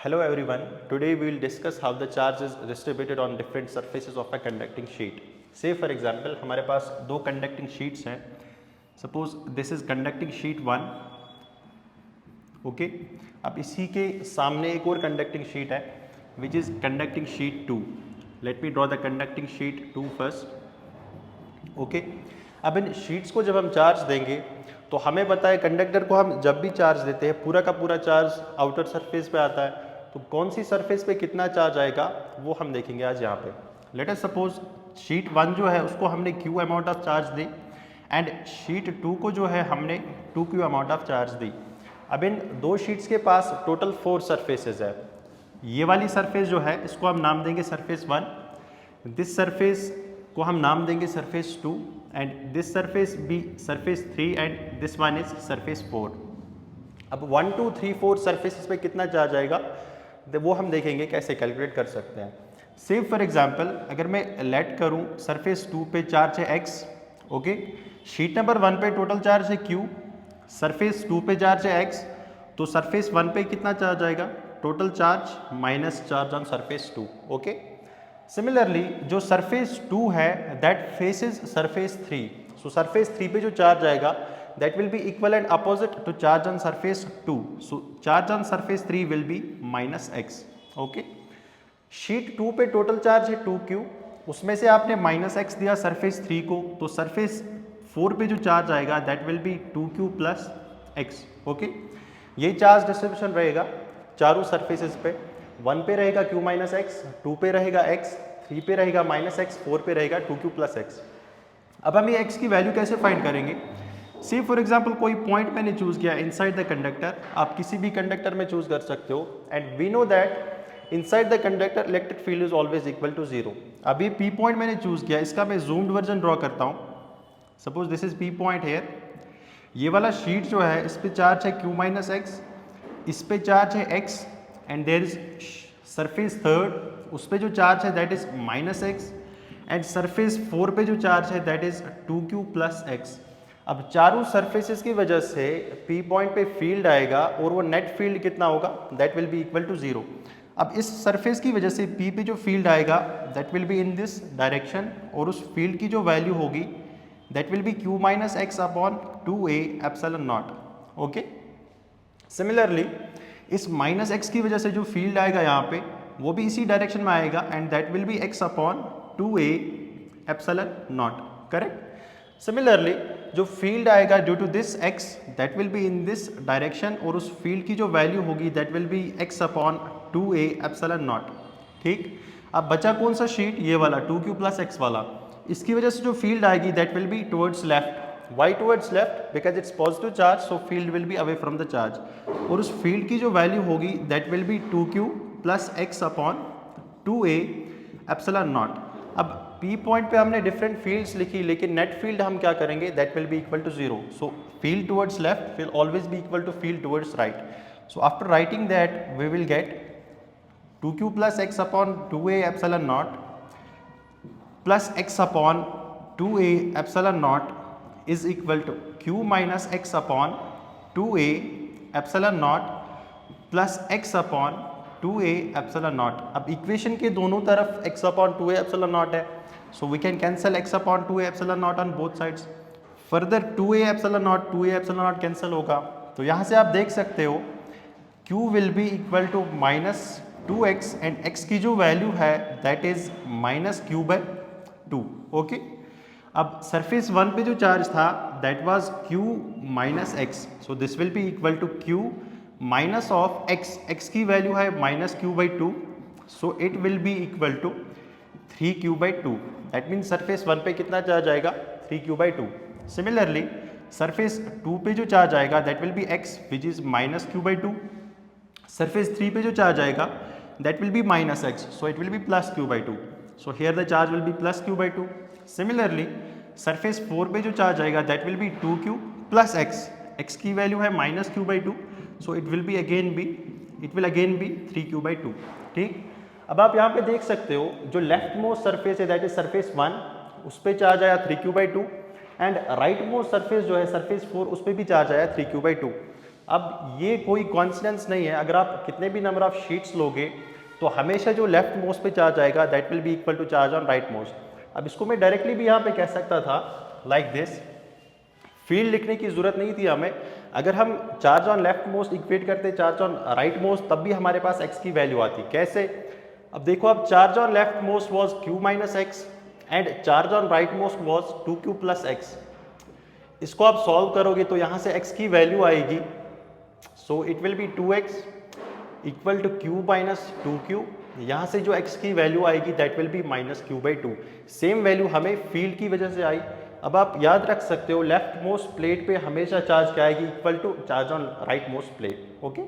Hello everyone, today we will discuss how the charge is distributed on different surfaces of a conducting sheet. Say for example, हमारे पास दो conducting sheets हैं. Suppose this is conducting sheet 1, okay. अब इसी के सामने एक और conducting sheet है, which is conducting sheet 2. Let me draw the conducting sheet 2 first. Okay अब इन शीट्स को जब हम चार्ज देंगे तो हमें पता है कंडक्टर को हम जब भी चार्ज देते हैं पूरा का पूरा चार्ज आउटर सरफेस पे आता है. तो कौन सी सरफेस पे कितना चार्ज आएगा वो हम देखेंगे आज यहाँ पे. लेट अस सपोज शीट 1 जो है उसको हमने Q amount of charge the and sheet 2 को जो है हमने 2Q अमाउंट ऑफ चार्ज दी. अब इन दो शीट्स के पास टोटल 4 सरफेसेज है. ये वाली सरफेस जो है इसको हम नाम देंगे सरफेस 1, दिस सरफेस को हम नाम देंगे surface 2 and this surface B surface 3 and this one is surface 4. अब 1 2 3 4 सरफेसेस पे कितना चार्ज आएगा वो हम देखेंगे कैसे कैलकुलेट कर सकते हैं. से फॉर एग्जांपल अगर मैं लेट करूं सरफेस 2 पे चार्ज है x, ओके. शीट नंबर 1 पे टोटल चार्ज है q, सरफेस 2 पे चार्ज है x, तो सरफेस 1 पे कितना चार्ज आएगा total charge minus charge on surface 2, okay. Similarly जो सरफेस 2 है that faces surface 3, so surface 3 पे जो चार्ज आएगा that will be equivalent opposite to charge on surface 2, so charge on surface 3 will be minus x, okay. Sheet 2 पे total charge है 2Q, उसमें से आपने माइनस x दिया सरफेस 3 को, तो सरफेस 4 पे जो चार्ज आएगा that will be 2Q plus x, okay. ये चार्ज डिस्ट्रीब्यूशन रहेगा चारों सरफेसेस पे. 1 पे रहेगा Q माइनस एक्स, 2 पे रहेगा x, 3 पे रहेगा माइनस एक्स, 4 पे रहेगा 2Q प्लस एक्स. अब हम ये x की वैल्यू कैसे फाइंड करेंगे. सी फॉर एग्जाम्पल कोई पॉइंट मैंने चूज किया इनसाइड द कंडक्टर, आप किसी भी कंडक्टर में चूज कर सकते हो and we know that inside the conductor electric field is always equal to 0. अभी पी पॉइंट मैंने चूज किया, इसका मैं जूम्ड वर्जन ड्रॉ करता हूँ. Suppose this is P point here. ये वाला शीट जो है इस पे चार्ज है Q माइनस एक्स, इस पे चार्ज है x and there is surface 3rd, उस पे जो चार्ज है that is minus x and surface 4 पे जो चार्ज है that is 2Q plus x. अब चारों सरफेसेस की वजह से P पॉइंट पे फील्ड आएगा और वो नेट फील्ड कितना होगा that will be equal to 0. अब इस सरफेस की वजह से P पे जो फील्ड आएगा that will be in this direction और उस फील्ड की जो वैल्यू होगी that will B Q minus x upon 2A epsilon not, okay. Similarly इस माइनस एक्स की वजह से जो फील्ड आएगा यहाँ पे वो भी इसी डायरेक्शन में आएगा and that will be x upon 2A epsilon nought, correct. Similarly जो फील्ड आएगा due to this x that will be in this direction और उस फील्ड की जो वैल्यू होगी that will be x upon 2A epsilon nought, ठीक. अब बचा कौन सा शीट, ये वाला 2Q प्लस एक्स वाला. इसकी वजह से जो फील्ड आएगी that will be towards left. Why towards left because it's positive charge so field will be away from the charge और उस फील्ड की जो वैल्यू होगी that will be 2Q plus x upon 2A epsilon nought. अब P point पे हमने different fields लिखी लेकिन नेट फील्ड हम क्या करेंगे that will be equal to 0. So field towards left will always be equal to field towards right. So after writing that we will get 2Q plus x upon 2A epsilon nought plus x upon 2A epsilon nought is equal to Q minus x upon 2A epsilon nought plus x upon 2A epsilon nought. अब equation के दोनों तरफ x upon 2A epsilon नॉट है so we can cancel x upon 2A epsilon not on both sides. further 2A epsilon not 2A epsilon not cancel होगा तो यहाँ से आप देख सकते हो Q will be equal to minus 2x and x की जो वैल्यू है that is minus Q by 2, okay. अब सरफेस 1 पे जो चार्ज था that was Q minus x, so this will be equal to Q minus of x. x की value है minus Q by 2 so it will be equal to 3Q by 2. That mean surface 1 पे कितना charge आएगा 3Q by 2. Similarly surface 2 पे जो charge आएगा that will be x which is minus Q by 2. Surface 3 पे जो charge आएगा that will be minus x so it will be plus Q by 2. So here the charge will be plus Q by 2. Similarly surface 4 पे जो charge आएगा that will be 2Q plus x. X की value है minus Q by 2 so it will again be 3Q by 2, ठीक. अब आप यहाँ पे देख सकते हो जो लेफ्ट मोस्ट सरफेस है दैट इज सरफेस 1, उस पे चार्ज आया 3Q by 2 and right most surface जो है सरफेस 4 उस पे भी चार्ज आया 3Q बाई 2. अब ये कोई कॉन्सिडेंस नहीं है, अगर आप कितने भी नंबर ऑफ शीट्स लोगे तो हमेशा जो लेफ्ट मोस्ट पे चार्ज आएगा that will be equal to charge on right most. अब इसको मैं डायरेक्टली भी यहाँ पे कह सकता था लाइक दिस, फील्ड लिखने की जरूरत नहीं थी हमें। अगर हम charge on left most equate करते चार्ज ऑन राइट मोस्ट तब भी हमारे पास x की वैल्यू आती। कैसे? अब देखो, अब charge on left most was q minus x and charge on right most was 2q plus x. इसको आप सॉल्व करोगे तो यहाँ से x की वैल्यू आएगी, so it will be 2x equal to q minus 2q। यहाँ से जो x की वैल्यू आएगी that will be minus q by 2। Same value हमें फील्ड की वजह से आई। अब आप याद रख सकते हो लेफ्ट मोस्ट प्लेट पे हमेशा चार्ज क्या आएगी, equal to charge on right most plate. Okay.